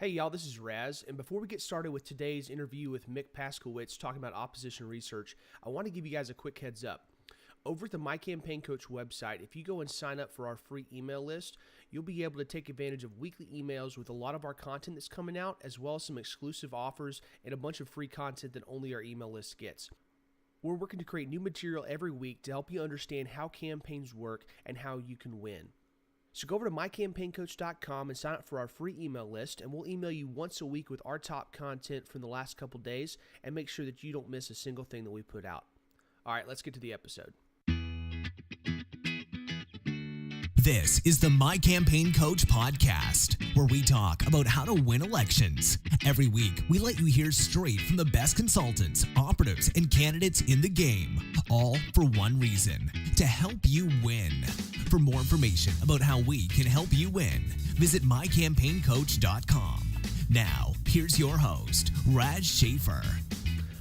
Hey y'all, this is Raz, and before we get started with today's interview with Mick Paskiewicz talking about opposition research, I want to give you guys a quick heads up. Over at the My Campaign Coach website, if you go and sign up for our free email list, you'll be able to take advantage of weekly emails with a lot of our content that's coming out, as well as some exclusive offers and a bunch of free content that only our email list gets. We're working to create new material every week to help you understand how campaigns work and how you can win. So go over to mycampaigncoach.com and sign up for our free email list, and we'll email you once a week with our top content from the last couple days and make sure that you don't miss a single thing that we put out. All right, let's get to the episode. This is the My Campaign Coach podcast, where we talk about how to win elections. Every week, we let you hear straight from the best consultants, operatives, and candidates in the game, all for one reason: to help you win. For more information about how we can help you win, visit mycampaigncoach.com. Now, here's your host, Raj Schaefer.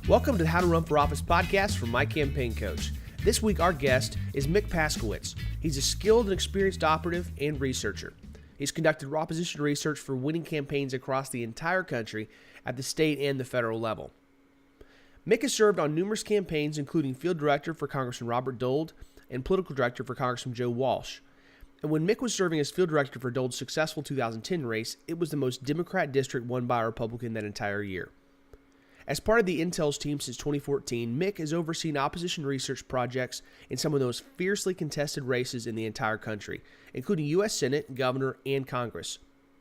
Welcome to the How to Run for Office podcast from My Campaign Coach. This week, our guest is Mick Paskiewicz. He's a skilled and experienced operative and researcher. He's conducted opposition research for winning campaigns across the entire country at the state and the federal level. Mick has served on numerous campaigns, including field director for Congressman Robert Dole and political director for Congressman Joe Walsh. And when Mick was serving as field director for Dole's successful 2010 race, it was the most Democrat district won by a Republican that entire year. As part of the Intellz team since 2014, Mick has overseen opposition research projects in some of those fiercely contested races in the entire country, including U.S. Senate, Governor, and Congress.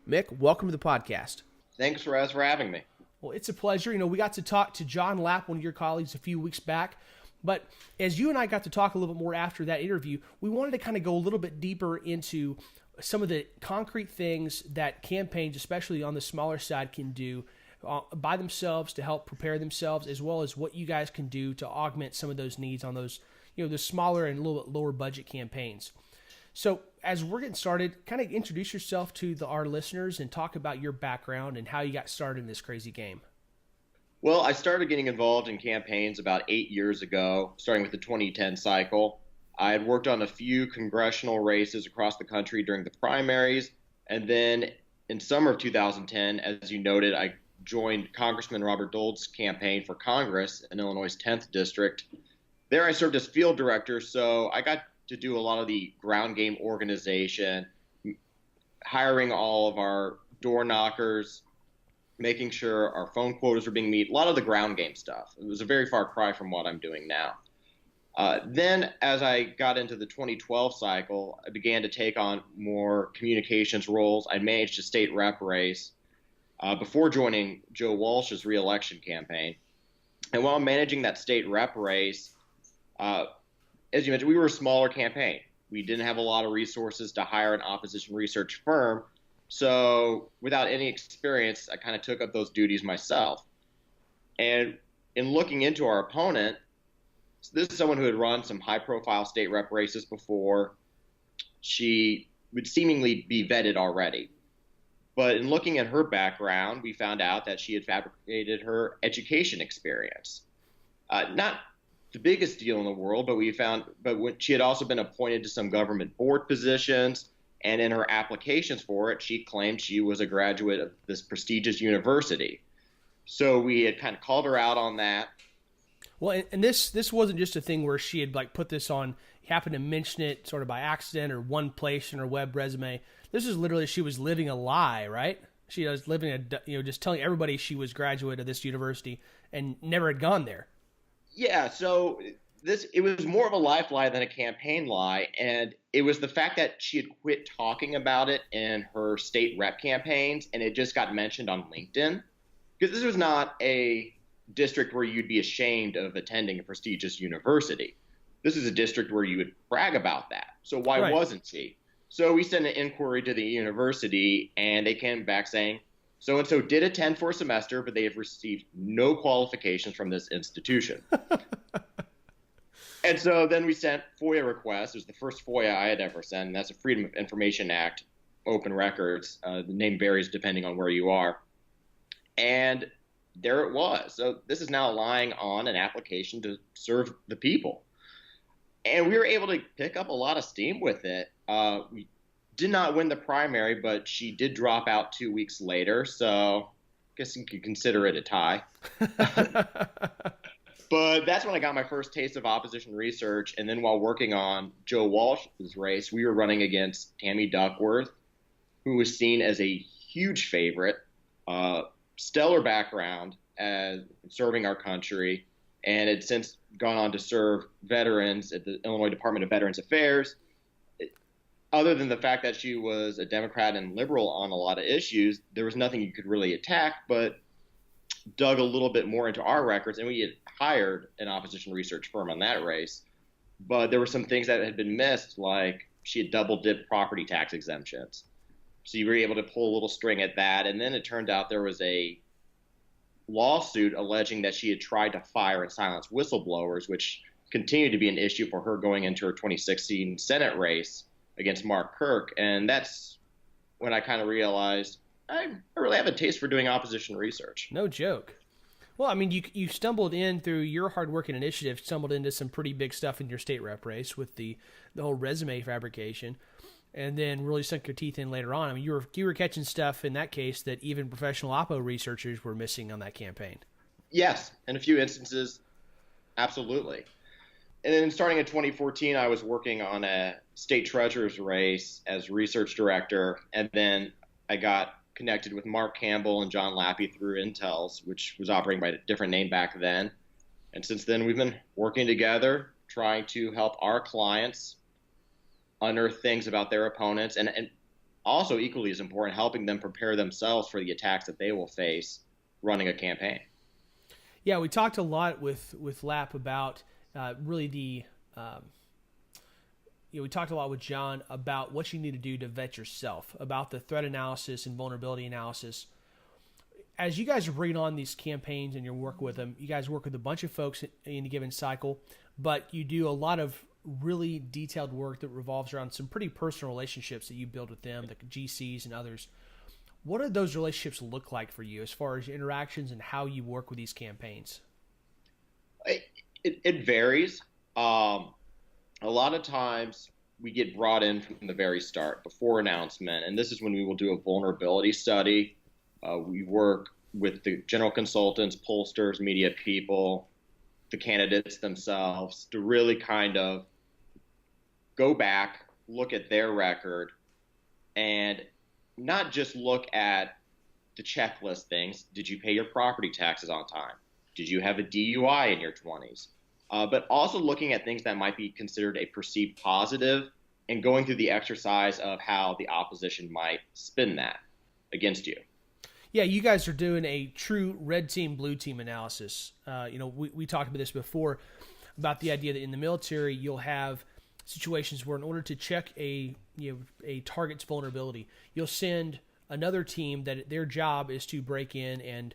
Mick, welcome to the podcast. Thanks, Raz, for having me. Well, it's a pleasure. We got to talk to John Lapp, one of your colleagues, a few weeks back. But as you and I got to talk a little bit more after that interview, we wanted to kind of go a little bit deeper into some of the concrete things that campaigns, especially on the smaller side, can do by themselves to help prepare themselves, as well as what you guys can do to augment some of those needs on those, the smaller and a little bit lower budget campaigns. So as we're getting started, kind of introduce yourself to our listeners and talk about your background and how you got started in this crazy game. Well, I started getting involved in campaigns about 8 years ago, starting with the 2010 cycle. I had worked on a few congressional races across the country during the primaries, and then in summer of 2010, as you noted, I joined Congressman Robert Dole's campaign for Congress in Illinois' 10th district. There I served as field director, so I got to do a lot of the ground game organization, hiring all of our door knockers, making sure our phone quotas were being met, a lot of the ground game stuff. It was a very far cry from what I'm doing now. Then as I got into the 2012 cycle, I began to take on more communications roles. I managed a state rep race before joining Joe Walsh's reelection campaign. And while managing that state rep race, as you mentioned, we were a smaller campaign. We didn't have a lot of resources to hire an opposition research firm. So without any experience, I kind of took up those duties myself. And in looking into our opponent, this is someone who had run some high-profile state rep races before. She would seemingly be vetted already. But in looking at her background, we found out that she had fabricated her education experience. Not the biggest deal in the world, but when she had also been appointed to some government board positions, and in her applications for it, she claimed she was a graduate of this prestigious university. So we had kind of called her out on that. Well, and this wasn't just a thing where she had put this on, happened to mention it sort of by accident or one place in her web resume. This is literally, she was living a lie, right? She was living just telling everybody she was graduate of this university and never had gone there. Yeah, so it was more of a life lie than a campaign lie, and it was the fact that she had quit talking about it in her state rep campaigns, and it just got mentioned on LinkedIn. Because this was not a district where you'd be ashamed of attending a prestigious university. This is a district where you would brag about that. So why wasn't she? So we sent an inquiry to the university, and they came back saying, so-and-so did attend for a semester, but they have received no qualifications from this institution. And so then we sent FOIA requests. It was the first FOIA I had ever sent, and that's a Freedom of Information Act, open records. The name varies depending on where you are. And there it was. So this is now lying on an application to serve the people. And we were able to pick up a lot of steam with it. We did not win the primary, but she did drop out 2 weeks later. So I guess you could consider it a tie. But that's when I got my first taste of opposition research. And then while working on Joe Walsh's race, we were running against Tammy Duckworth, who was seen as a huge favorite, stellar background as serving our country, and had since gone on to serve veterans at the Illinois Department of Veterans Affairs. Other than the fact that she was a Democrat and liberal on a lot of issues, there was nothing you could really attack, but dug a little bit more into our records, and we had hired an opposition research firm on that race. But there were some things that had been missed, like she had double-dipped property tax exemptions. So you were able to pull a little string at that, and then it turned out there was a lawsuit alleging that she had tried to fire and silence whistleblowers, which continued to be an issue for her going into her 2016 Senate race against Mark Kirk. And that's when I kind of realized I really have a taste for doing opposition research. No joke. Well, I mean, you stumbled in through your hard work and initiative, stumbled into some pretty big stuff in your state rep race with the whole resume fabrication, and then really sunk your teeth in later on. I mean, you were catching stuff in that case that even professional oppo researchers were missing on that campaign. Yes, in a few instances, absolutely. And then starting in 2014, I was working on a state treasurer's race as research director, and then I got connected with Mark Campbell and John Lappy through Intellz, which was operating by a different name back then. And since then, we've been working together, trying to help our clients unearth things about their opponents, and also equally as important, helping them prepare themselves for the attacks that they will face running a campaign. Yeah, we talked a lot with Lapp about we talked a lot with John about what you need to do to vet yourself, about the threat analysis and vulnerability analysis. As you guys are bringing on these campaigns and you work with them, you guys work with a bunch of folks in a given cycle, but you do a lot of really detailed work that revolves around some pretty personal relationships that you build with them, the GCs and others. What do those relationships look like for you as far as your interactions and how you work with these campaigns? It varies. A lot of times we get brought in from the very start, before announcement, and this is when we will do a vulnerability study. We work with the general consultants, pollsters, media people, the candidates themselves to really kind of go back, look at their record, and not just look at the checklist things. Did you pay your property taxes on time? Did you have a DUI in your 20s? But also looking at things that might be considered a perceived positive and going through the exercise of how the opposition might spin that against you. Yeah, you guys are doing a true red team, blue team analysis. We talked about this before, about the idea that in the military you'll have situations where in order to check a target's vulnerability, you'll send another team that their job is to break in and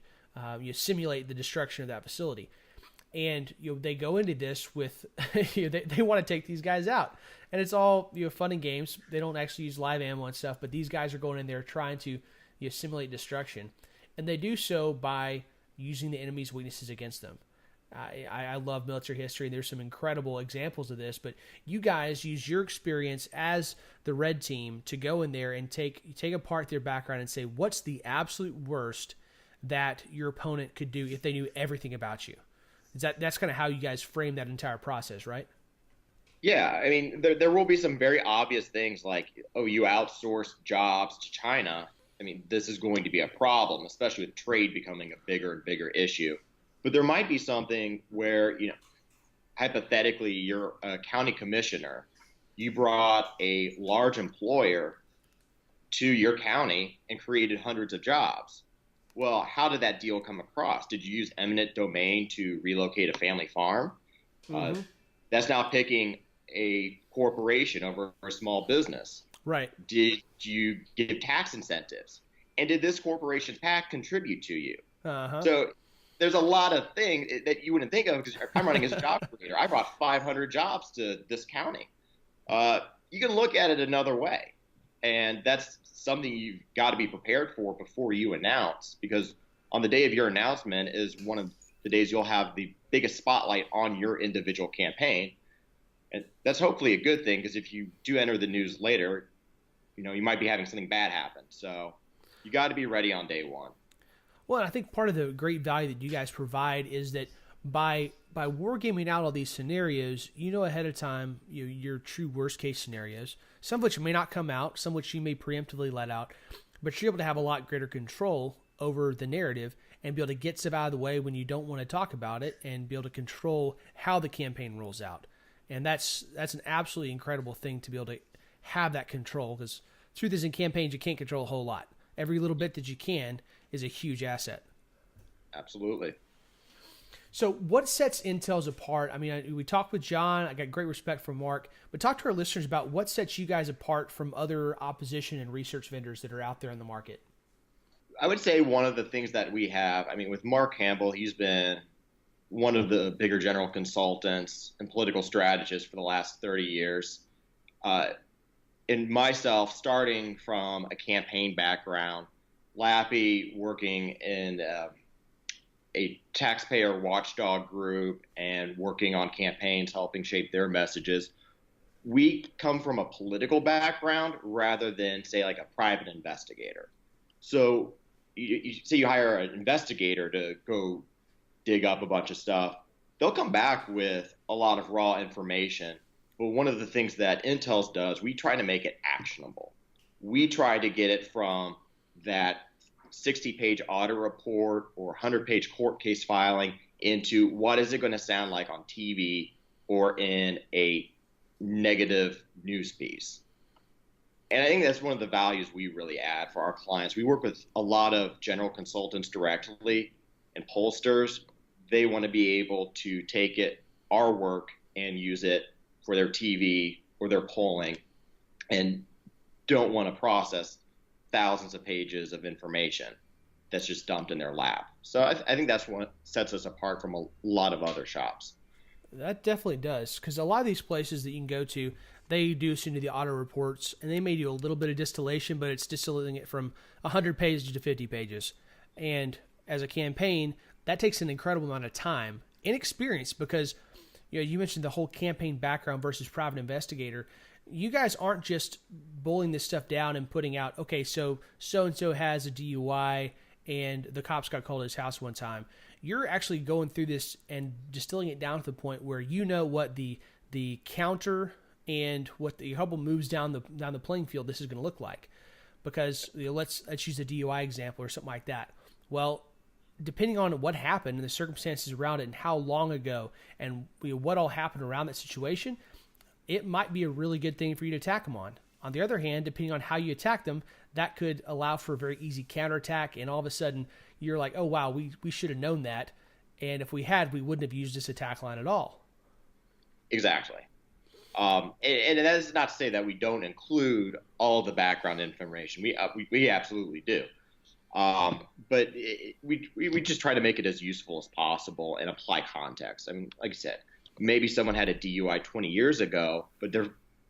simulate the destruction of that facility. And they go into this with they want to take these guys out, and it's all fun and games. They don't actually use live ammo and stuff, but these guys are going in there trying to simulate destruction, and they do so by using the enemy's weaknesses against them. I love military history, and there's some incredible examples of this. But you guys use your experience as the red team to go in there and take apart their background and say, what's the absolute worst that your opponent could do if they knew everything about you? That's kind of how you guys frame that entire process, right? Yeah, I mean, there will be some very obvious things like, oh, you outsource jobs to China. I mean, this is going to be a problem, especially with trade becoming a bigger and bigger issue. But there might be something where, hypothetically, you're a county commissioner. You brought a large employer to your county and created hundreds of jobs. Well, how did that deal come across? Did you use eminent domain to relocate a family farm? Mm-hmm. That's now picking a corporation over a small business. Right. Did you give tax incentives? And did this corporation's PAC contribute to you? Uh-huh. So there's a lot of things that you wouldn't think of because I'm running as a job creator. I brought 500 jobs to this county. You can look at it another way. And that's something you've got to be prepared for before you announce, because on the day of your announcement is one of the days you'll have the biggest spotlight on your individual campaign. And that's hopefully a good thing, because if you do enter the news later, you might be having something bad happen. So you got to be ready on day one. Well, I think part of the great value that you guys provide is that by wargaming out all these scenarios, ahead of time your true worst case scenarios, some of which may not come out, some of which you may preemptively let out, but you're able to have a lot greater control over the narrative and be able to get stuff out of the way when you don't want to talk about it, and be able to control how the campaign rolls out. And that's an absolutely incredible thing to be able to have that control, because truth is, in campaigns you can't control a whole lot. Every little bit that you can is a huge asset. Absolutely. So what sets Intellz apart? I mean, we talked with John. I got great respect for Mark. But talk to our listeners about what sets you guys apart from other opposition and research vendors that are out there in the market. I would say one of the things that we have, with Mark Campbell, he's been one of the bigger general consultants and political strategists for the last 30 years. And myself, starting from a campaign background, Lappy working in a taxpayer watchdog group and working on campaigns, helping shape their messages. We come from a political background rather than, say, like a private investigator. So you say you hire an investigator to go dig up a bunch of stuff, they'll come back with a lot of raw information. But one of the things that Intellz does, we try to make it actionable. We try to get it from that 60-page audit report or 100-page court case filing into what is it going to sound like on TV or in a negative news piece. And I think that's one of the values we really add for our clients. We work with a lot of general consultants directly and pollsters. They want to be able to take our work, and use it for their TV or their polling, and don't want to process thousands of pages of information that's just dumped in their lap. So I think that's what sets us apart from a lot of other shops. That definitely does, because a lot of these places that you can go to, they do send you the auto reports, and they may do a little bit of distillation, but it's distillating it from 100 pages to 50 pages. And as a campaign, that takes an incredible amount of time and experience, because you mentioned the whole campaign background versus private investigator. You guys aren't just boiling this stuff down and putting out, okay, so-and-so has a DUI and the cops got called to his house one time. You're actually going through this and distilling it down to the point where what the counter and what the couple moves down the playing field this is going to look like. Because let's use a DUI example or something like that. Well, depending on what happened and the circumstances around it and how long ago and what all happened around that situation, it might be a really good thing for you to attack them on. On the other hand, depending on how you attack them, that could allow for a very easy counterattack, and all of a sudden you're like, oh wow, we should have known that, and if we had, we wouldn't have used this attack line at all. Exactly. And that is not to say that we don't include all the background information. We absolutely do. But we just try to make it as useful as possible and apply context. I mean, like I said, maybe someone had a DUI 20 years ago, but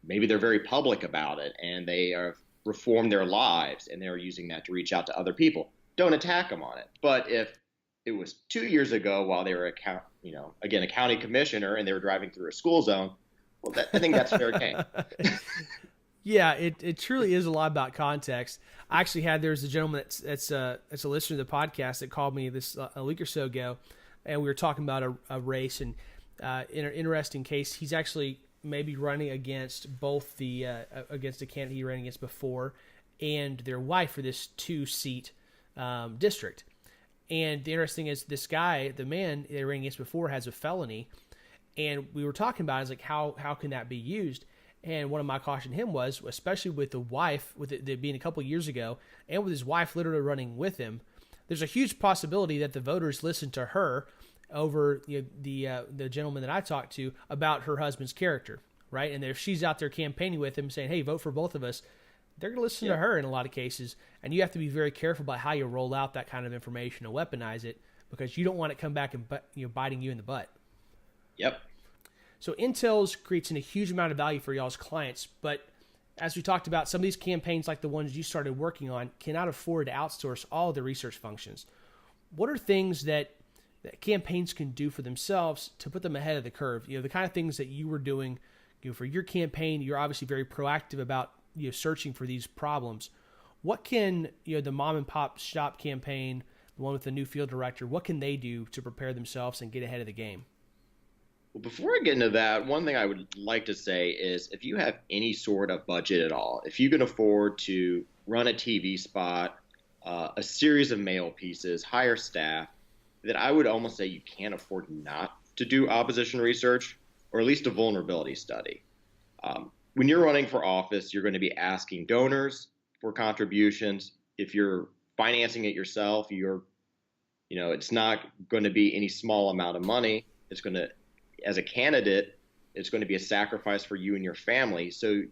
maybe they're very public about it, and they have reformed their lives, and they're using that to reach out to other people. Don't attack them on it. But if it was 2 years ago while they were a county commissioner and they were driving through a school zone, well, I think that's fair game. Yeah, it truly is a lot about context. I actually there's a gentleman that's a listener to the podcast that called me a week or so ago, and we were talking about a race, and in an interesting case, he's actually maybe running against both against the candidate he ran against before and their wife for this 2-seat district. And the interesting is, this guy, the man they ran against before, has a felony, and we were talking about it, like how can that be used? And one of my caution to him was, especially with the wife, with it being a couple of years ago, and with his wife literally running with him, there's a huge possibility that the voters listen to her over the gentleman that I talked to about her husband's character, right? And if she's out there campaigning with him, saying, "Hey, vote for both of us," they're going to listen to her in a lot of cases. And you have to be very careful about how you roll out that kind of information and weaponize it, because you don't want it come back and biting you in the butt. Yep. So Intellz creates a huge amount of value for y'all's clients, but as we talked about, some of these campaigns, like the ones you started working on, cannot afford to outsource all of the research functions. What are things that campaigns can do for themselves to put them ahead of the curve? The kind of things that you were doing for your campaign. You're obviously very proactive about searching for these problems, what can the mom and pop shop campaign, the one with the new field director, what can they do to prepare themselves and get ahead of the game? Well, before I get into that, one thing I would like to say is if you have any sort of budget at all, if you can afford to run a TV spot, a series of mail pieces, hire staff, then I would almost say you can't afford not to do opposition research, or at least a vulnerability study. When you're running for office, you're going to be asking donors for contributions. If you're financing it yourself, it's not going to be any small amount of money. It's going to, as a candidate, it's going to be a sacrifice for you and your family. So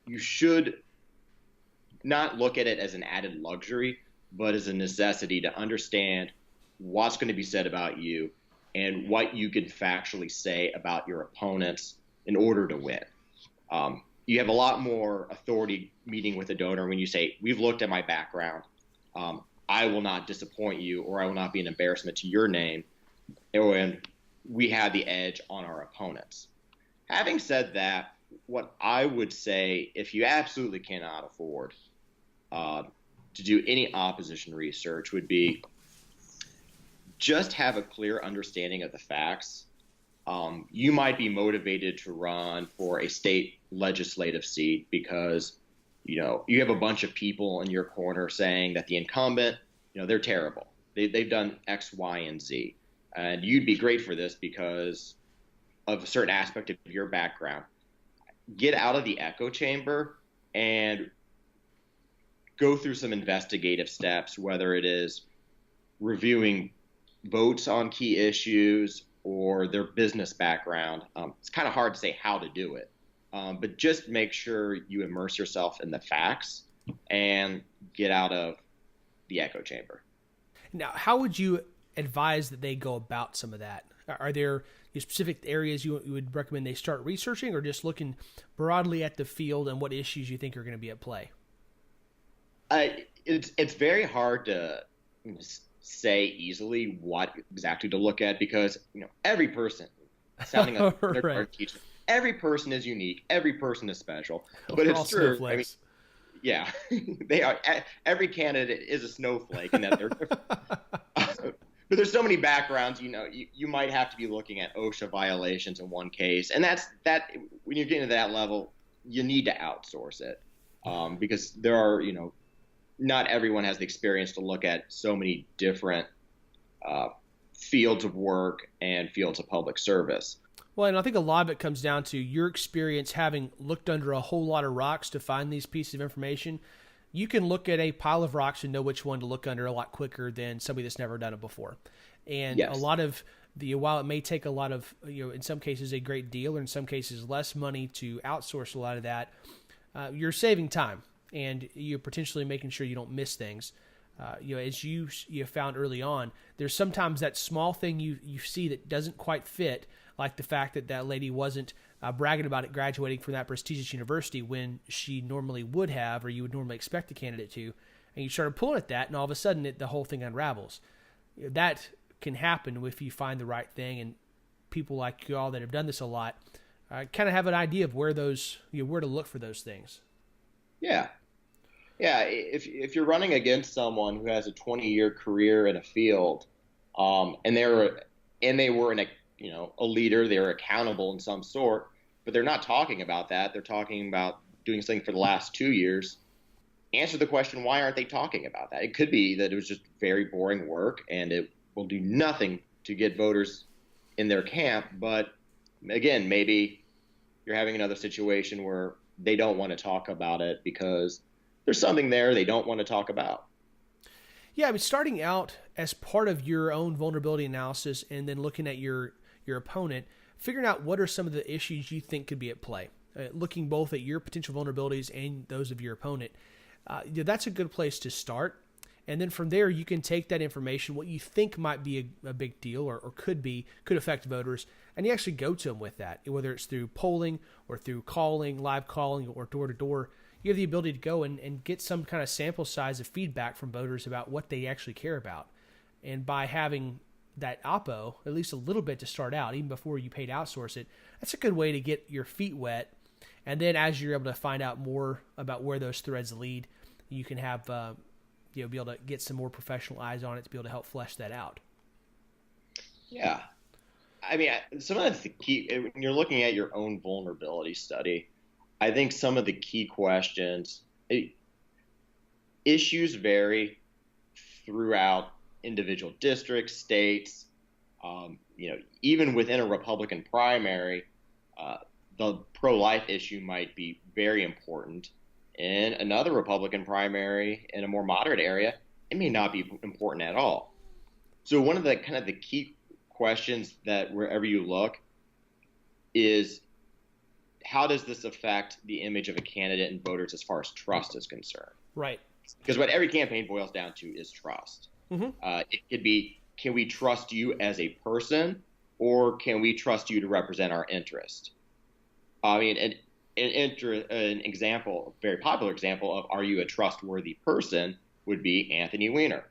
you should not look at it as an added luxury, but as a necessity to understand what's going to be said about you and what you can factually say about your opponents in order to win. You have a lot more authority meeting with a donor when you say, we've looked at my background. I will not disappoint you, or I will not be an embarrassment to your name. And we have the edge on our opponents. Having said that, what I would say, if you absolutely cannot afford to do any opposition research, would be just have a clear understanding of the facts. You might be motivated to run for a state legislative seat because, you have a bunch of people in your corner saying that the incumbent, they're terrible. They've done X, Y, and Z. And you'd be great for this because of a certain aspect of your background. Get out of the echo chamber and go through some investigative steps, whether it is reviewing votes on key issues or their business background. It's kind of hard to say how to do it, but just make sure you immerse yourself in the facts and get out of the echo chamber. Now, how would you advise that they go about some of that? Are there specific areas you would recommend they start researching, or just looking broadly at the field and what issues you think are going to be at play? It's very hard to say easily what exactly to look at because every person, sounding like right. Teacher, every person is unique, every person is special. But We're it's true. I mean, yeah, they are. Every candidate is a snowflake, and that they're different. But there's so many backgrounds. You might have to be looking at OSHA violations in one case, and that when you get into that level, you need to outsource it because there are not everyone has the experience to look at so many different fields of work and fields of public service. Well, and I think a lot of it comes down to your experience having looked under a whole lot of rocks to find these pieces of information. You can look at a pile of rocks and know which one to look under a lot quicker than somebody that's never done it before. And yes. A lot of while it may take a lot of, in some cases a great deal, or in some cases less money to outsource a lot of that, you're saving time. And you're potentially making sure you don't miss things. As you found early on, there's sometimes that small thing you see that doesn't quite fit, like the fact that lady wasn't bragging about it graduating from that prestigious university when she normally would have, or you would normally expect a candidate to. And you started pulling at that, and all of a sudden the whole thing unravels. That can happen if you find the right thing, and people like you all that have done this a lot kind of have an idea of where where to look for those things. Yeah. Yeah, if you're running against someone who has a 20-year career in a field, and they were a leader, they were accountable in some sort, but they're not talking about that. They're talking about doing something for the last 2 years. Answer the question, why aren't they talking about that? It could be that it was just very boring work, and it will do nothing to get voters in their camp. But again, maybe you're having another situation where they don't want to talk about it because there's something there they don't want to talk about. Yeah, I mean, starting out as part of your own vulnerability analysis and then looking at your opponent, figuring out what are some of the issues you think could be at play, looking both at your potential vulnerabilities and those of your opponent. That's a good place to start. And then from there, you can take that information, what you think might be a big deal or could affect voters, and you actually go to them with that, whether it's through polling or through live calling or door-to-door. You have the ability to go and get some kind of sample size of feedback from voters about what they actually care about. And by having that oppo, at least a little bit to start out, even before you pay to outsource it, that's a good way to get your feet wet And then as you're able to find out more about where those threads lead, you can have, be able to get some more professional eyes on it to be able to help flesh that out. Yeah. I mean, some of the key, when you're looking at your own vulnerability study, I think some of the key questions, issues vary throughout individual districts, states, even within a Republican primary, the pro-life issue might be very important. In another Republican primary in a more moderate area, it may not be important at all. So one of the kind of the key questions that wherever you look is, how does this affect the image of a candidate and voters as far as trust is concerned? Right. Because what every campaign boils down to is trust. Mm-hmm. It could be, can we trust you as a person, or can we trust you to represent our interest? I mean, an example, a very popular example of are you a trustworthy person would be Anthony Weiner.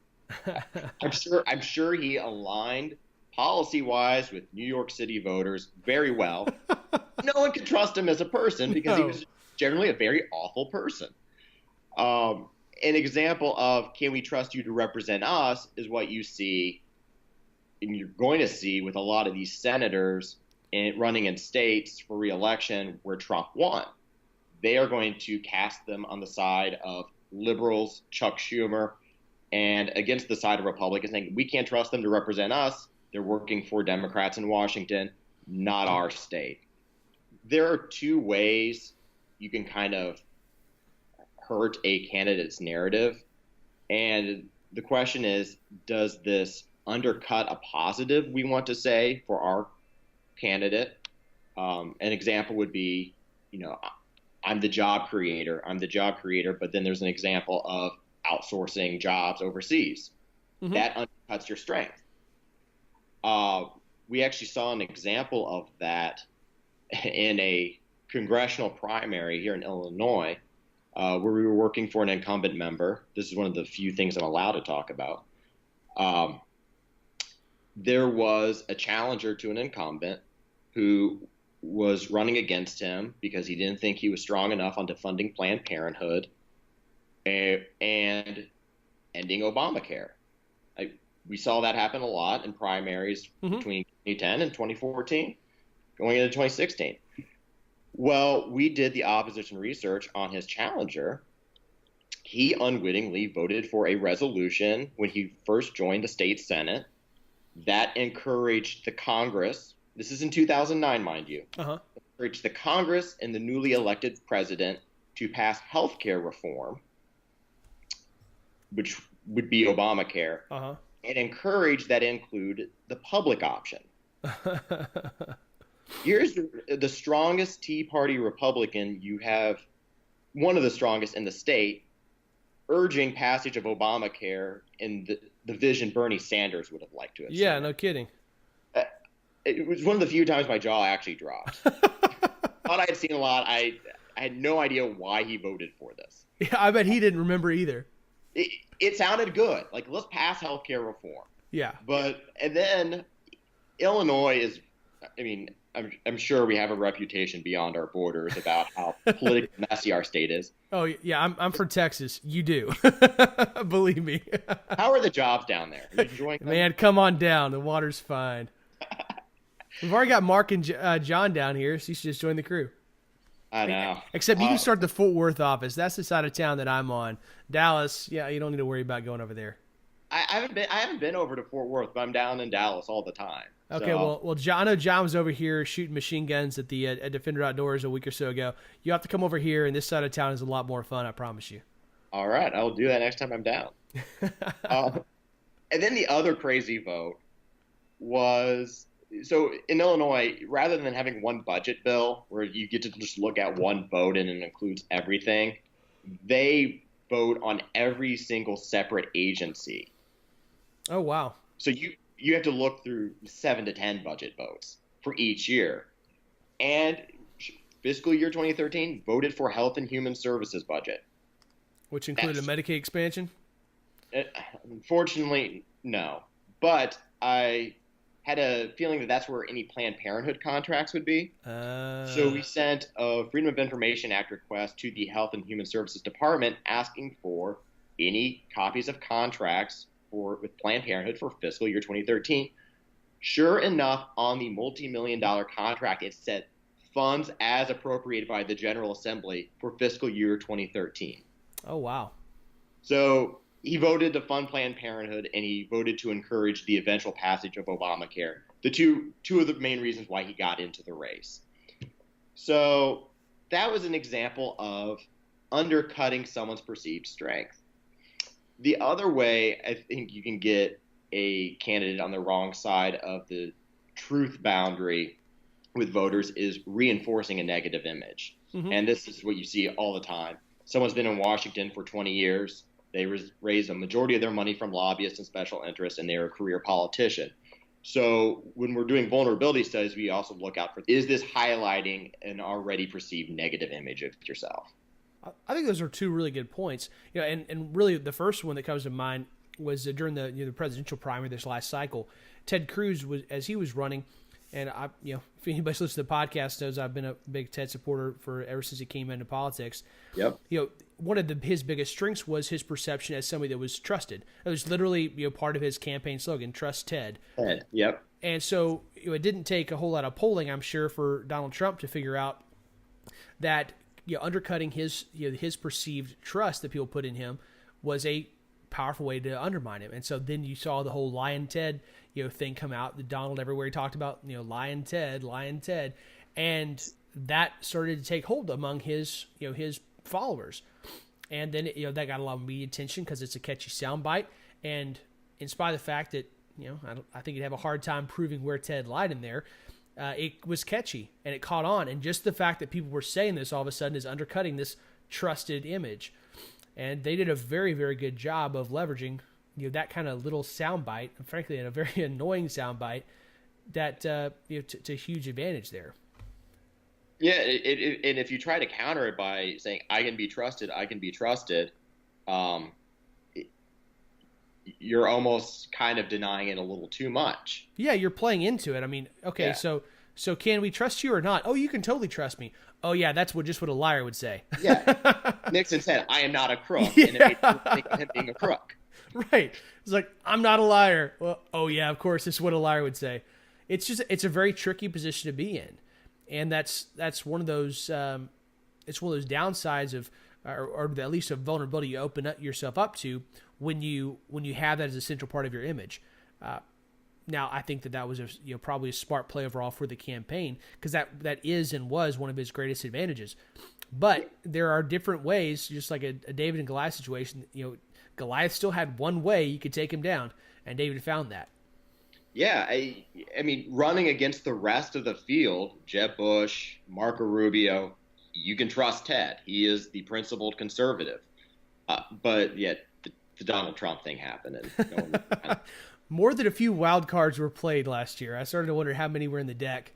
I'm sure he aligned policy-wise with New York City voters very well. No one could trust him as a person because he was generally a very awful person. An example of can we trust you to represent us is what you see, and you're going to see with a lot of these senators running in states for re-election where Trump won. They are going to cast them on the side of liberals, Chuck Schumer, and against the side of Republicans, saying we can't trust them to represent us. They're working for Democrats in Washington, not our state. There are two ways you can kind of hurt a candidate's narrative. And the question is, does this undercut a positive we want to say for our candidate? An example would be, I'm the job creator, but then there's an example of outsourcing jobs overseas. Mm-hmm. That undercuts your strength. We actually saw an example of that in a congressional primary here in Illinois, where we were working for an incumbent member. This is one of the few things I'm allowed to talk about. There was a challenger to an incumbent who was running against him because he didn't think he was strong enough on defunding Planned Parenthood and ending Obamacare. We saw that happen a lot in primaries between 2010 and 2014, going into 2016. Well, we did the opposition research on his challenger. He unwittingly voted for a resolution when he first joined the state Senate that encouraged the Congress. This is in 2009, mind you. Encouraged the Congress and the newly elected president to pass health care reform, which would be Obamacare, and encourage that include the public option. Here's the strongest Tea Party Republican you have, one of the strongest in the state, urging passage of Obamacare in the vision Bernie Sanders would have liked to have seen. Yeah, no kidding. It was one of the few times my jaw actually dropped. Thought I had seen a lot. I had no idea why he voted for this. Yeah, I bet he didn't remember either. It sounded good. Like, let's pass healthcare reform. Yeah. And then Illinois is, I mean, I'm sure we have a reputation beyond our borders about how politically messy our state is. Oh, yeah, I'm from Texas. You do. Believe me. How are the jobs down there? Are you enjoying them? Man, come on down. The water's fine. We've already got Mark and John down here, so you should just join the crew. I know. Except you can start the Fort Worth office. That's the side of town that I'm on. Dallas, yeah, you don't need to worry about going over there. I haven't been over to Fort Worth, but I'm down in Dallas all the time. Okay, so. well, John, I know John was over here shooting machine guns at the at Defender Outdoors a week or so ago. You have to come over here, and this side of town is a lot more fun, I promise you. All right, I'll do that next time I'm down. And then the other crazy vote was, so in Illinois, rather than having one budget bill where you get to just look at one vote and it includes everything, they vote on every single separate agency. Oh, wow. So you have to look through 7 to 10 budget votes for each year. And fiscal year 2013 voted for Health and Human Services budget. Which included a Medicaid expansion? Unfortunately, no. But I had a feeling that that's where any Planned Parenthood contracts would be. So we sent a Freedom of Information Act request to the Health and Human Services Department asking for any copies of contracts with Planned Parenthood for fiscal year 2013. Sure enough, on the multi-million-dollar contract, it said funds as appropriated by the General Assembly for fiscal year 2013. Oh, wow. So he voted to fund Planned Parenthood, and he voted to encourage the eventual passage of Obamacare. The two of the main reasons why he got into the race. So that was an example of undercutting someone's perceived strength. The other way I think you can get a candidate on the wrong side of the truth boundary with voters is reinforcing a negative image. Mm-hmm. And this is what you see all the time. Someone's been in Washington for 20 years. They raise a majority of their money from lobbyists and special interests, and they're a career politician. So when we're doing vulnerability studies, we also look out for, is this highlighting an already perceived negative image of yourself? I think those are two really good points. And really the first one that comes to mind was during the presidential primary this last cycle. Ted Cruz as he was running, and if anybody's listened to the podcast knows I've been a big Ted supporter ever since he came into politics. Yep. One of his biggest strengths was his perception as somebody that was trusted. It was literally part of his campaign slogan, "Trust Ted." Ted. Yep. And so it didn't take a whole lot of polling, I'm sure, for Donald Trump to figure out that undercutting his perceived trust that people put in him was a powerful way to undermine him. And so then you saw the whole Lion Ted thing come out. The Donald everywhere he talked about Lion Ted, and that started to take hold among his followers. And then that got a lot of media attention because it's a catchy soundbite. And in spite of the fact that I think you'd have a hard time proving where Ted lied in there, it was catchy and it caught on. And just the fact that people were saying this all of a sudden is undercutting this trusted image. And they did a very, very good job of leveraging that kind of little soundbite, and frankly, a very annoying soundbite, that to huge advantage there. Yeah, and if you try to counter it by saying I can be trusted, you're almost kind of denying it a little too much. Yeah, you're playing into it. I mean, okay, yeah. So can we trust you or not? Oh, you can totally trust me. Oh, yeah, that's just what a liar would say. Yeah. Nixon said, I am not a crook. Yeah. And it made people think of him being a crook. Right. It's like, I'm not a liar. Well, oh, yeah, of course, this is what a liar would say. It's a very tricky position to be in. And that's one of those, it's one of those downsides of, or at least a vulnerability you open up yourself up to when you have that as a central part of your image. Now, I think that was probably a smart play overall for the campaign, because that is and was one of his greatest advantages. But there are different ways, just like a David and Goliath situation. Goliath still had one way you could take him down, and David found that. Yeah, I mean, running against the rest of the field, Jeb Bush, Marco Rubio, you can trust Ted. He is the principled conservative. But yet the Donald Trump thing happened, and no one more than a few wild cards were played last year. I started to wonder how many were in the deck.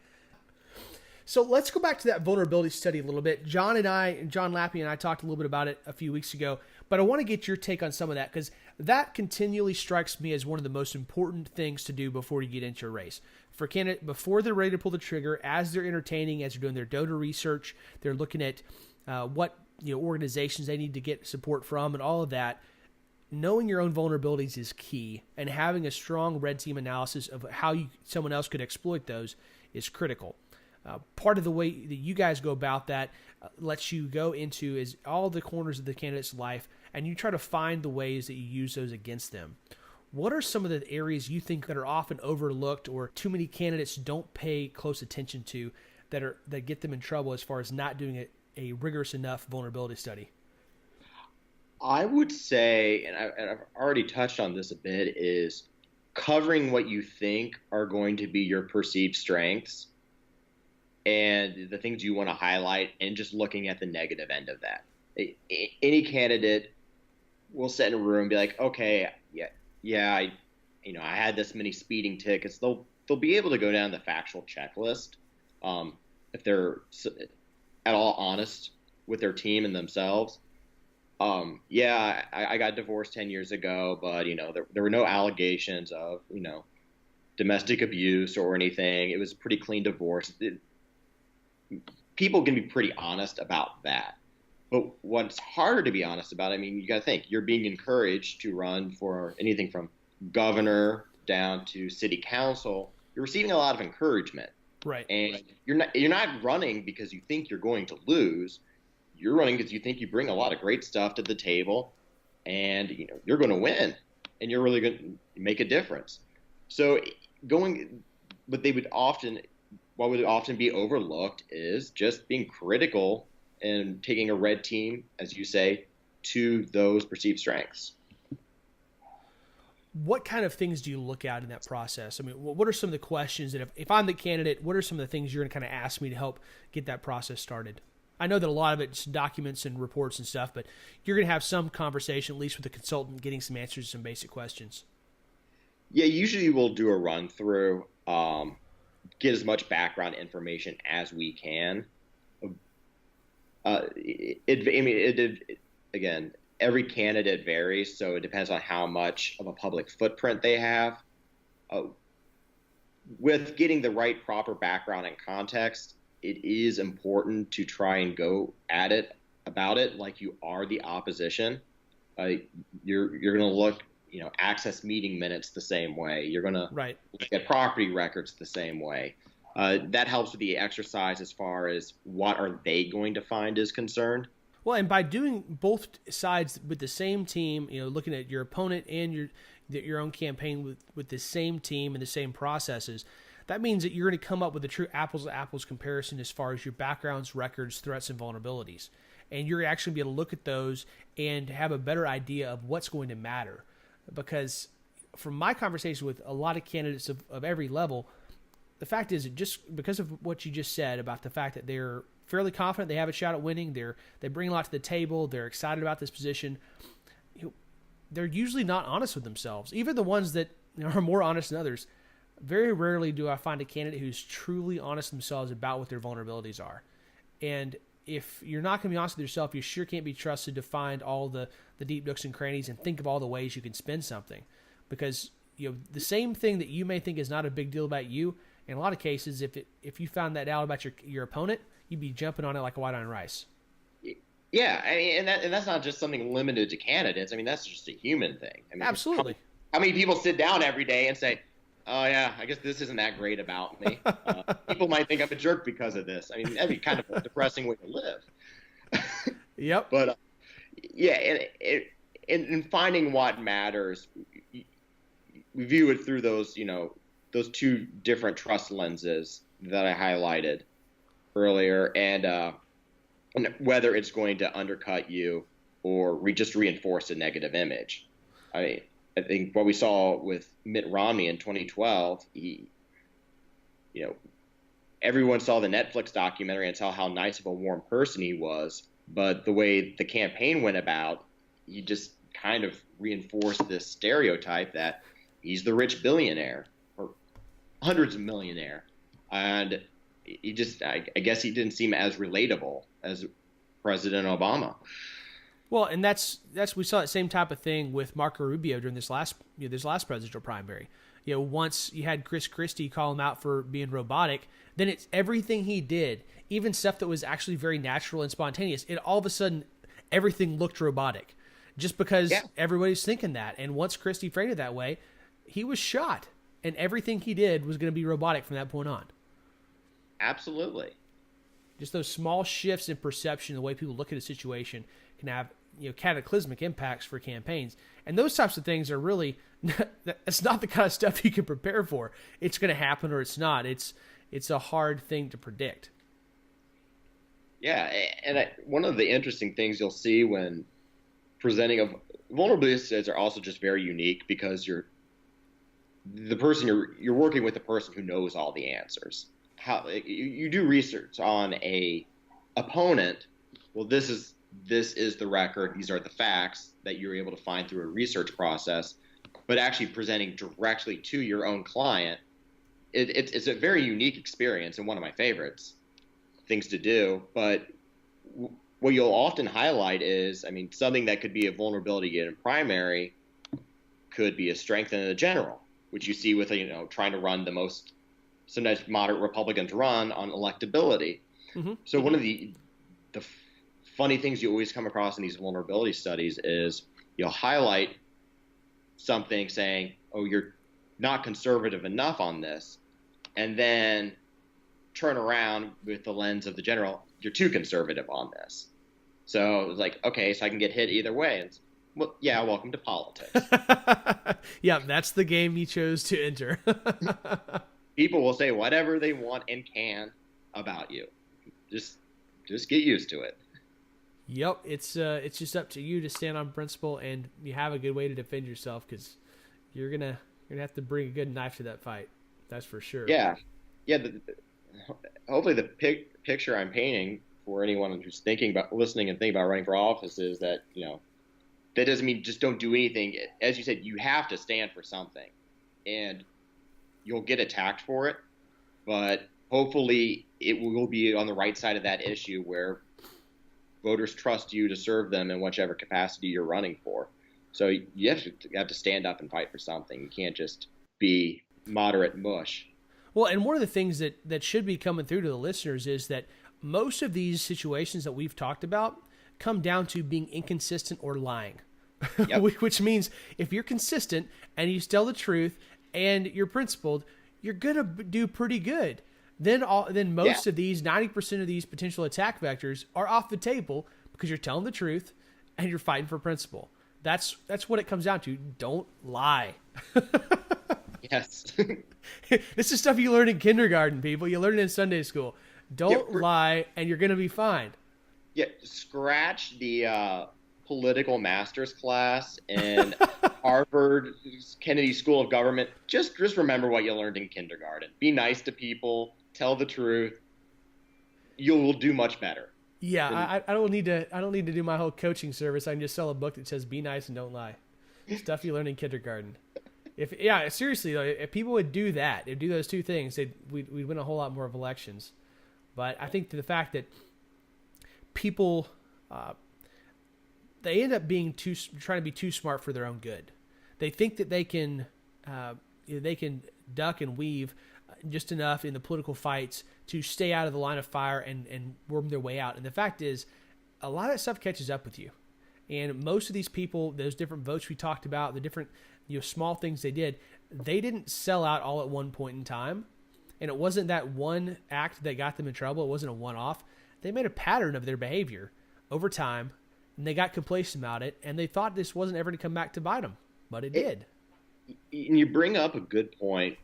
So let's go back to that vulnerability study a little bit. John Lappy and I talked a little bit about it a few weeks ago, but I want to get your take on some of that, because that continually strikes me as one of the most important things to do before you get into a race. For candidate, before they're ready to pull the trigger, as they're entertaining, as they're doing their donor research, they're looking at what organizations they need to get support from and all of that. Knowing your own vulnerabilities is key, and having a strong red team analysis of how someone else could exploit those is critical. Part of the way that you guys go about that lets you go into is all the corners of the candidate's life, and you try to find the ways that you use those against them. What are some of the areas you think that are often overlooked or too many candidates don't pay close attention to that get them in trouble as far as not doing a rigorous enough vulnerability study? I would say, and I've already touched on this a bit, is covering what you think are going to be your perceived strengths and the things you want to highlight, and just looking at the negative end of that. Any candidate will sit in a room and be like, okay, I had this many speeding tickets. They'll be able to go down the factual checklist if they're at all honest with their team and themselves. I got divorced 10 years ago, but there were no allegations of domestic abuse or anything. It was a pretty clean divorce. People can be pretty honest about that. But what's harder to be honest about, I mean, you got to think, you're being encouraged to run for anything from governor down to city council. You're receiving a lot of encouragement. Right. And you're not running because you think you're going to lose. You're running because you think you bring a lot of great stuff to the table, and you're going to win, and you're really going to make a difference. So what would often be overlooked is just being critical and taking a red team, as you say, to those perceived strengths. What kind of things do you look at in that process? I mean, what are some of the questions that if I'm the candidate, what are some of the things you're going to kind of ask me to help get that process started? I know that a lot of it's documents and reports and stuff, but you're going to have some conversation, at least with the consultant, getting some answers to some basic questions. Yeah, usually we'll do a run through, get as much background information as we can. Again, every candidate varies, so it depends on how much of a public footprint they have. With getting the right proper background and context, it is important to try and go at it about it like you are the opposition. You're going to look, access meeting minutes the same way. You're going to look at property records the same way. That helps with the exercise as far as what are they going to find is concerned. Well, and by doing both sides with the same team, looking at your opponent and your own campaign with the same team and the same processes, that means that you're going to come up with a true apples-to-apples comparison as far as your backgrounds, records, threats, and vulnerabilities. And you're actually going to be able to look at those and have a better idea of what's going to matter. Because from my conversation with a lot of candidates of every level, the fact is that just because of what you just said about the fact that they're fairly confident they have a shot at winning, they bring a lot to the table, they're excited about this position, they're usually not honest with themselves. Even the ones that are more honest than others, very rarely do I find a candidate who's truly honest with themselves about what their vulnerabilities are. And if you're not going to be honest with yourself, you sure can't be trusted to find all the deep nooks and crannies and think of all the ways you can spin something. Because the same thing that you may think is not a big deal about you, in a lot of cases, if you found that out about your opponent, you'd be jumping on it like a white on rice. Yeah, I mean, and that's not just something limited to candidates. I mean, that's just a human thing. I mean, absolutely. How many people sit down every day and say, "Oh yeah, I guess this isn't that great about me. People might think I'm a jerk because of this." I mean, that'd be kind of a depressing way to live. Yep. But in finding what matters, we view it through those two different trust lenses that I highlighted earlier, and whether it's going to undercut you or just reinforce a negative image. I think what we saw with Mitt Romney in 2012, everyone saw the Netflix documentary and saw how nice of a warm person he was, but the way the campaign went about, he just kind of reinforced this stereotype that he's the rich billionaire or hundreds of millionaire, and I guess he didn't seem as relatable as President Obama. Well, and we saw that same type of thing with Marco Rubio during this last presidential primary. Once you had Chris Christie call him out for being robotic, then it's everything he did, even stuff that was actually very natural and spontaneous. It all of a sudden everything looked robotic, just because everybody's thinking that. And once Christie framed it that way, he was shot, and everything he did was going to be robotic from that point on. Absolutely. Just those small shifts in perception, the way people look at a situation, can have cataclysmic impacts for campaigns. And those types of things are really that's not the kind of stuff you can prepare for. It's going to happen or it's not. It's a hard thing to predict. Yeah, and one of the interesting things you'll see when presenting vulnerabilities are also just very unique because you're working with a person who knows all the answers. How you do research on a opponent. Well, this is the record. These are the facts that you're able to find through a research process. But actually presenting directly to your own client, it's a very unique experience and one of my favorites things to do. But what you'll often highlight is, something that could be a vulnerability in a primary could be a strength in a general. which you see with, trying to run the most sometimes moderate Republicans run on electability. So one of the funny things you always come across in these vulnerability studies is you'll highlight something saying, oh, you're not conservative enough on this, and then turn around with the lens of the general, you're too conservative on this. So it's like, okay, so I can get hit either way. And well, yeah, welcome to politics. Yeah, that's the game you chose to enter. People will say whatever they want and can about you. Just get used to it. Yep, it's just up to you to stand on principle, and you have a good way to defend yourself, because you're gonna have to bring a good knife to that fight. That's for sure. Yeah. Hopefully the picture I'm painting for anyone who's thinking about listening and thinking about running for office is that, that doesn't mean just don't do anything. As you said, you have to stand for something, and you'll get attacked for it, but hopefully it will be on the right side of that issue where voters trust you to serve them in whichever capacity you're running for. So you have to stand up and fight for something. You can't just be moderate mush. Well, and one of the things that should be coming through to the listeners is that most of these situations that we've talked about come down to being inconsistent or lying. Yep. Which means if you're consistent and you tell the truth and you're principled, you're going to do pretty good. Then most of these, 90% of these potential attack vectors are off the table because you're telling the truth and you're fighting for principle. That's what it comes down to. Don't lie. Yes. This is stuff you learn in kindergarten, people. You learn it in Sunday school. Don't lie, and you're going to be fine. Yeah, scratch the political master's class in Harvard Kennedy School of Government. Just remember what you learned in kindergarten. Be nice to people. Tell the truth. You'll do much better. Yeah, I don't need to do my whole coaching service. I can just sell a book that says "Be nice and don't lie." Stuff you learn in kindergarten. Seriously though, if people would do that, they'd do those two things, we'd win a whole lot more of elections. But I think the fact that people they end up being trying to be too smart for their own good. They think that they can duck and weave just enough in the political fights to stay out of the line of fire and worm their way out. And the fact is, a lot of that stuff catches up with you. And most of these people, those different votes we talked about, the different small things they didn't sell out all at one point in time. And it wasn't that one act that got them in trouble. It wasn't a one-off. They made a pattern of their behavior over time, and they got complacent about it, and they thought this wasn't ever to come back to bite them, but it did. You bring up a good point.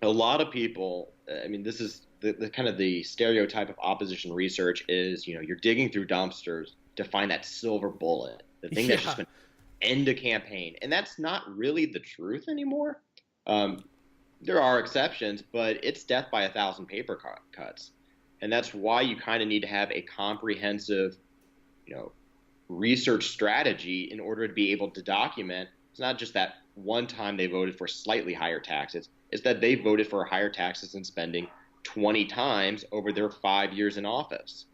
A lot of people, this is the kind of the stereotype of opposition research is, you're digging through dumpsters to find that silver bullet, the thing that's just going to end a campaign. And that's not really the truth anymore. There are exceptions, but it's death by 1,000 paper cuts. And that's why you kind of need to have a comprehensive, research strategy in order to be able to document. It's not just that one time they voted for slightly higher taxes. It's that they voted for higher taxes and spending 20 times over their 5 years in office.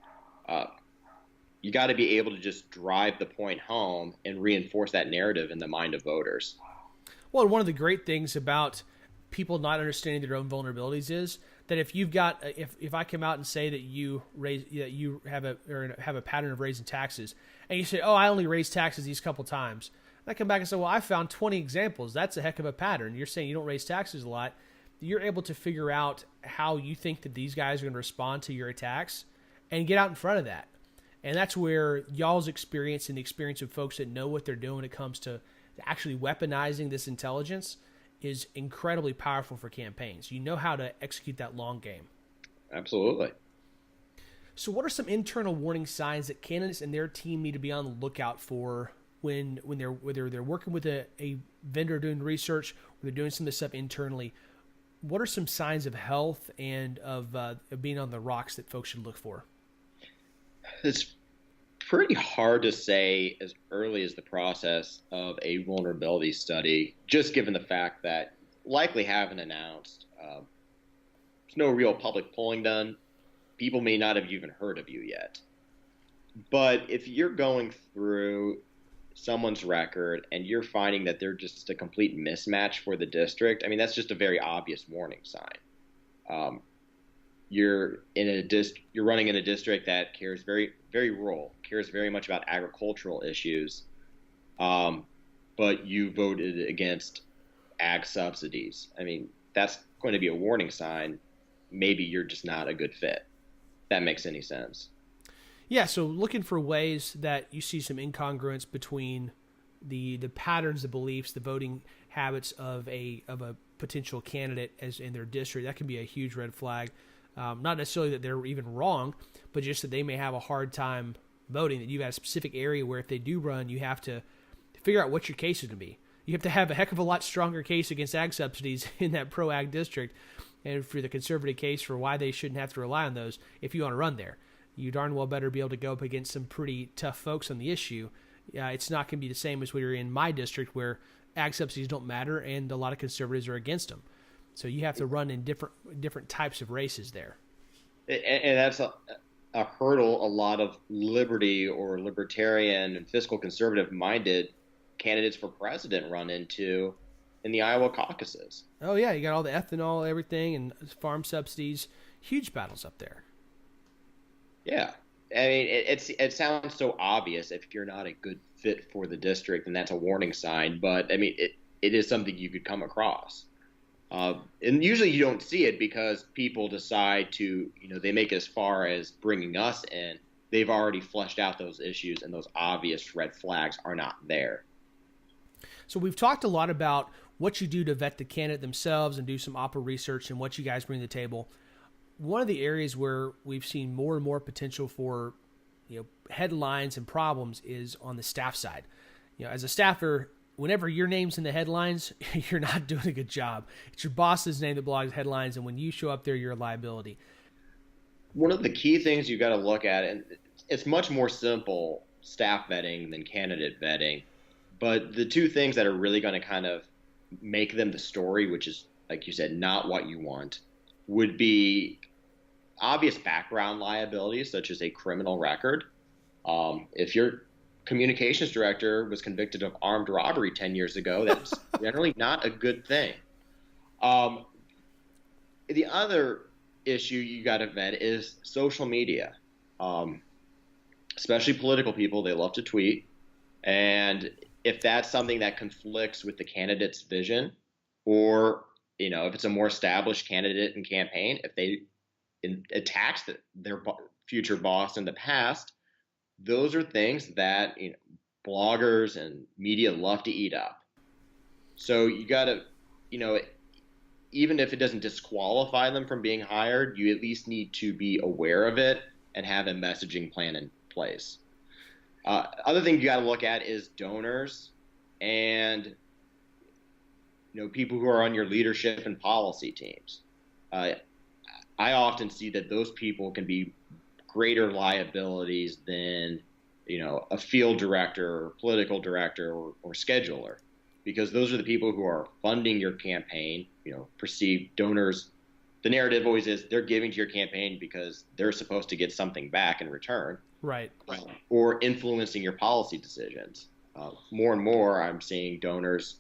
You got to be able to just drive the point home and reinforce that narrative in the mind of voters. Well, one of the great things about people not understanding their own vulnerabilities is that if you've got, if I come out and say that you have a pattern of raising taxes, and you say, oh, I only raised taxes these couple times, and I come back and say, well, I found 20 examples. That's a heck of a pattern. You're saying you don't raise taxes a lot. You're able to figure out how you think that these guys are going to respond to your attacks and get out in front of that. And that's where y'all's experience and the experience of folks that know what they're doing when it comes to actually weaponizing this intelligence is incredibly powerful for campaigns. You know how to execute that long game. Absolutely. So what are some internal warning signs that candidates and their team need to be on the lookout for when whether they're working with a vendor doing research or they're doing some of this stuff internally? What are some signs of health and of being on the rocks that folks should look for? It's pretty hard to say as early as the process of a vulnerability study, just given the fact that likely haven't announced. There's no real public polling done. People may not have even heard of you yet. But if you're going through someone's record and you're finding that they're just a complete mismatch for the district, I mean, that's just a very obvious warning sign. You're running in a district that cares very, very rural, cares very much about agricultural issues, but you voted against ag subsidies. I mean, that's going to be a warning sign. Maybe you're just not a good fit. If that makes any sense. Yeah, so looking for ways that you see some incongruence between the patterns, the beliefs, the voting habits of a potential candidate as in their district, that can be a huge red flag. Not necessarily that they're even wrong, but just that they may have a hard time voting, that you've got a specific area where if they do run, you have to figure out what your case is going to be. You have to have a heck of a lot stronger case against ag subsidies in that pro-ag district, and for the conservative case for why they shouldn't have to rely on those if you want to run there. You darn well better be able to go up against some pretty tough folks on the issue. It's not going to be the same as when you're in my district where ag subsidies don't matter and a lot of conservatives are against them. So you have to run in different types of races there. And that's a hurdle a lot of liberty or libertarian and fiscal conservative-minded candidates for president run into in the Iowa caucuses. Oh, yeah, you got all the ethanol, everything, and farm subsidies. Huge battles up there. Yeah. I mean, it sounds so obvious if you're not a good fit for the district, and that's a warning sign. But, I mean, it is something you could come across. And usually you don't see it because people decide to, they make it as far as bringing us in. They've already fleshed out those issues, and those obvious red flags are not there. So we've talked a lot about what you do to vet the candidate themselves and do some oppo research and what you guys bring to the table. One of the areas where we've seen more and more potential for headlines and problems is on the staff side. As a staffer, whenever your name's in the headlines, you're not doing a good job. It's your boss's name that blogs headlines, and when you show up there, you're a liability. One of the key things you got to look at, and it's much more simple staff vetting than candidate vetting, but the two things that are really going to kind of make them the story, which is, like you said, not what you want, would be obvious background liabilities, such as a criminal record. If your communications director was convicted of armed robbery 10 years ago, that's generally not a good thing. The other issue you got to vet is social media, especially political people. They love to tweet. And if that's something that conflicts with the candidate's vision, or, if it's a more established candidate and campaign, if they attacks their future boss in the past, those are things that bloggers and media love to eat up. So you got to, even if it doesn't disqualify them from being hired, you at least need to be aware of it and have a messaging plan in place. Other thing you got to look at is donors and people who are on your leadership and policy teams. I often see that those people can be greater liabilities than, a field director or political director or scheduler, because those are the people who are funding your campaign. Perceived donors, the narrative always is they're giving to your campaign because they're supposed to get something back in return. Right. Or influencing your policy decisions. More and more, I'm seeing donors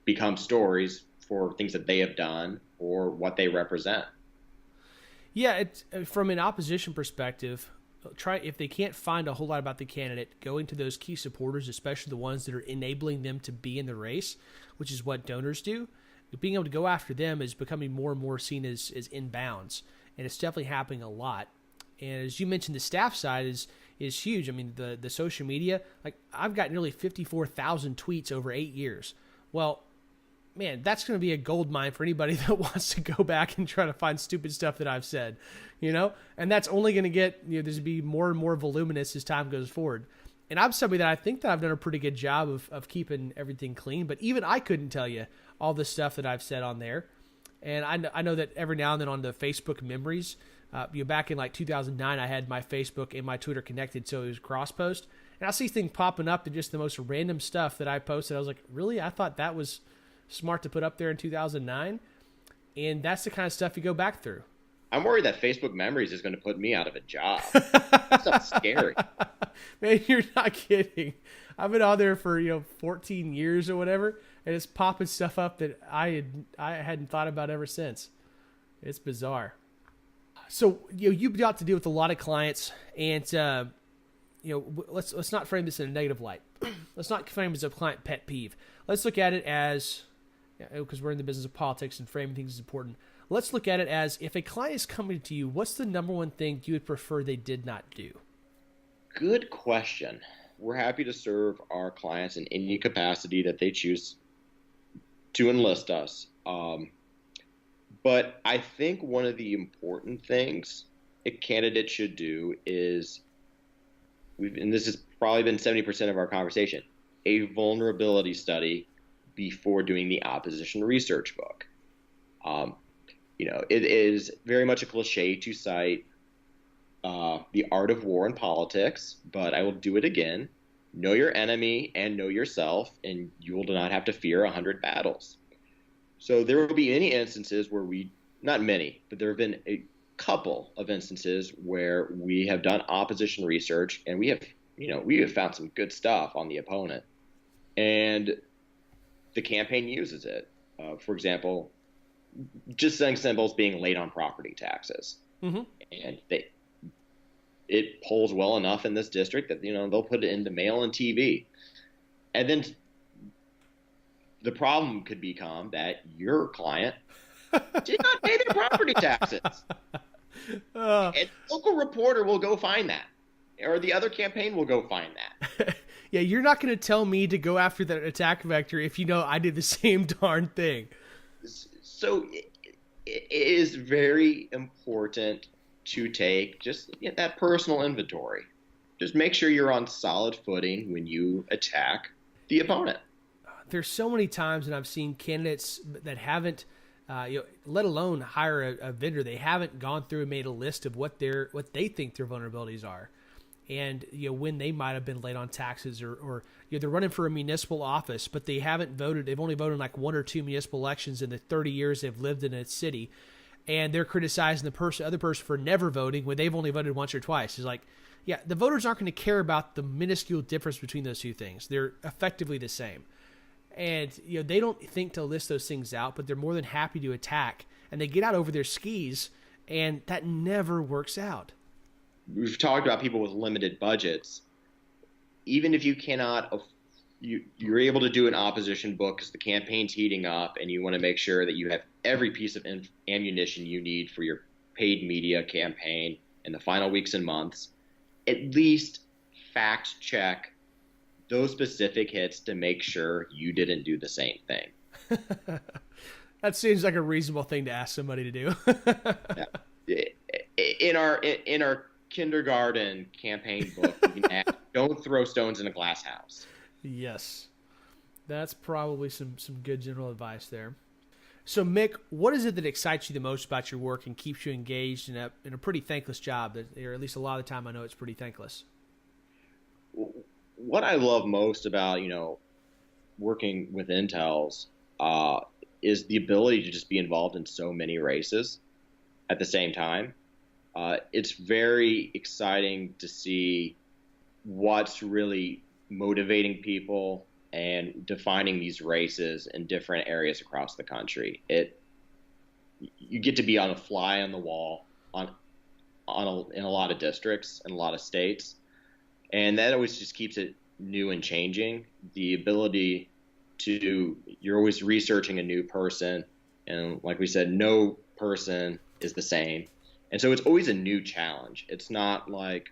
become stories for things that they have done or what they represent. Yeah, it's, from an opposition perspective, if they can't find a whole lot about the candidate, going to those key supporters, especially the ones that are enabling them to be in the race, which is what donors do. Being able to go after them is becoming more and more seen as inbounds, and it's definitely happening a lot. And as you mentioned, the staff side is huge. I mean, the social media, like I've got nearly 54,000 tweets over 8 years. Well, man, that's going to be a gold mine for anybody that wants to go back and try to find stupid stuff that I've said, and that's only going to get, there's going to be more and more voluminous as time goes forward. And I'm somebody that I think that I've done a pretty good job of keeping everything clean, but even I couldn't tell you all the stuff that I've said on there. And I know that every now and then on the Facebook memories, back in like 2009, I had my Facebook and my Twitter connected, so it was cross-post. And I see things popping up and just the most random stuff that I posted. I was like, really? I thought that was smart to put up there in 2009? And that's the kind of stuff you go back through. I'm worried that Facebook Memories is going to put me out of a job. That stuff's scary. Man, you're not kidding. I've been on there for 14 years or whatever, and it's popping stuff up that I hadn't thought about ever since. It's bizarre. So you've got to deal with a lot of clients, and let's not frame this in a negative light. Let's not frame it as a client pet peeve. Let's look at it as, because we're in the business of politics and framing things is important. Let's look at it as, if a client is coming to you, what's the number one thing you would prefer they did not do? Good question. We're happy to serve our clients in any capacity that they choose to enlist us. But I think one of the important things a candidate should do is, and this has probably been 70% of our conversation, a vulnerability study before doing the opposition research book. It is very much a cliche to cite The Art of War and Politics, but I will do it again. Know your enemy and know yourself, and you will not have to fear 100 battles. So there will be many instances where not many, but there have been a couple of instances where we have done opposition research, and we have found some good stuff on the opponent, and the campaign uses it. For example, just saying symbols being late on property taxes. Mm-hmm. And it polls well enough in this district that, they'll put it into mail and TV. And then the problem could become that your client did not pay their property taxes. And the local reporter will go find that, or the other campaign will go find that. Yeah, you're not going to tell me to go after that attack vector if I did the same darn thing. So it is very important to take just that personal inventory. Just make sure you're on solid footing when you attack the opponent. There's so many times that I've seen candidates that haven't, let alone hire a vendor, they haven't gone through and made a list of what they think their vulnerabilities are. And when they might have been late on taxes, or they're running for a municipal office, but they haven't voted. They've only voted in like 1 or 2 municipal elections in the 30 years they've lived in a city, and they're criticizing the other person for never voting when they've only voted once or twice. It's like, yeah, the voters aren't going to care about the minuscule difference between those two things. They're effectively the same, and they don't think to list those things out, but they're more than happy to attack, and they get out over their skis, and that never works out. We've talked about people with limited budgets. Even if you cannot, you're able to do an opposition book because the campaign's heating up, and you want to make sure that you have every piece of ammunition you need for your paid media campaign in the final weeks and months. At least fact check those specific hits to make sure you didn't do the same thing. That seems like a reasonable thing to ask somebody to do. Yeah. In our kindergarten campaign book, we can add, don't throw stones in a glass house. Yes. That's probably some good general advice there. So, Mick, what is it that excites you the most about your work and keeps you engaged in a pretty thankless job, or at least a lot of the time I know it's pretty thankless? What I love most about, working with Intellz is the ability to just be involved in so many races at the same time. It's very exciting to see what's really motivating people and defining these races in different areas across the country. You get to be on a fly on the wall in a lot of districts and a lot of states, and that always just keeps it new and changing. The ability you're always researching a new person, and like we said, no person is the same. And so it's always a new challenge. It's not like,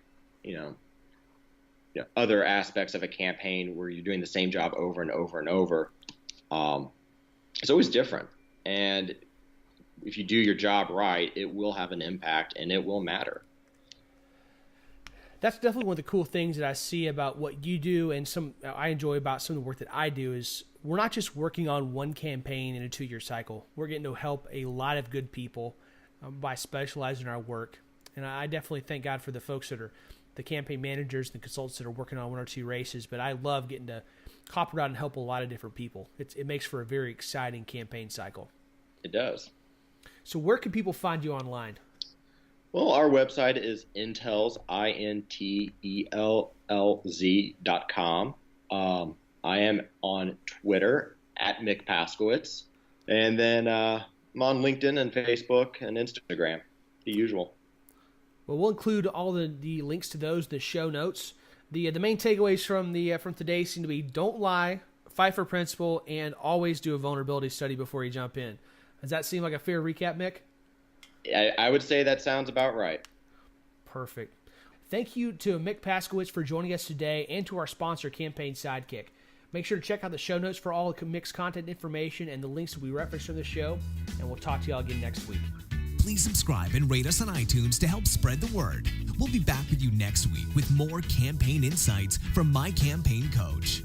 other aspects of a campaign where you're doing the same job over and over and over. It's always different. And if you do your job right, it will have an impact and it will matter. That's definitely one of the cool things that I see about what you do, and I enjoy about some of the work that I do, is we're not just working on one campaign in a 2-year cycle. We're getting to help a lot of good people by specializing in our work. And I definitely thank God for the folks that are the campaign managers and the consultants that are working on 1 or 2 races, but I love getting to hop around and help a lot of different people. It makes for a very exciting campaign cycle. It does. So where can people find you online? Well, our website is Intellz, Intellz.com. I am on Twitter at Mick Paskiewicz. And then I'm on LinkedIn and Facebook and Instagram, the usual. Well, we'll include all the links to those in the show notes. The main takeaways from today seem to be: don't lie, fight for principle, and always do a vulnerability study before you jump in. Does that seem like a fair recap, Mick? I would say that sounds about right. Perfect. Thank you to Mick Paskiewicz for joining us today, and to our sponsor, Campaign Sidekick. Make sure to check out the show notes for all the Mick's content information and the links that we referenced from the show, and we'll talk to y'all again next week. Please subscribe and rate us on iTunes to help spread the word. We'll be back with you next week with more campaign insights from My Campaign Coach.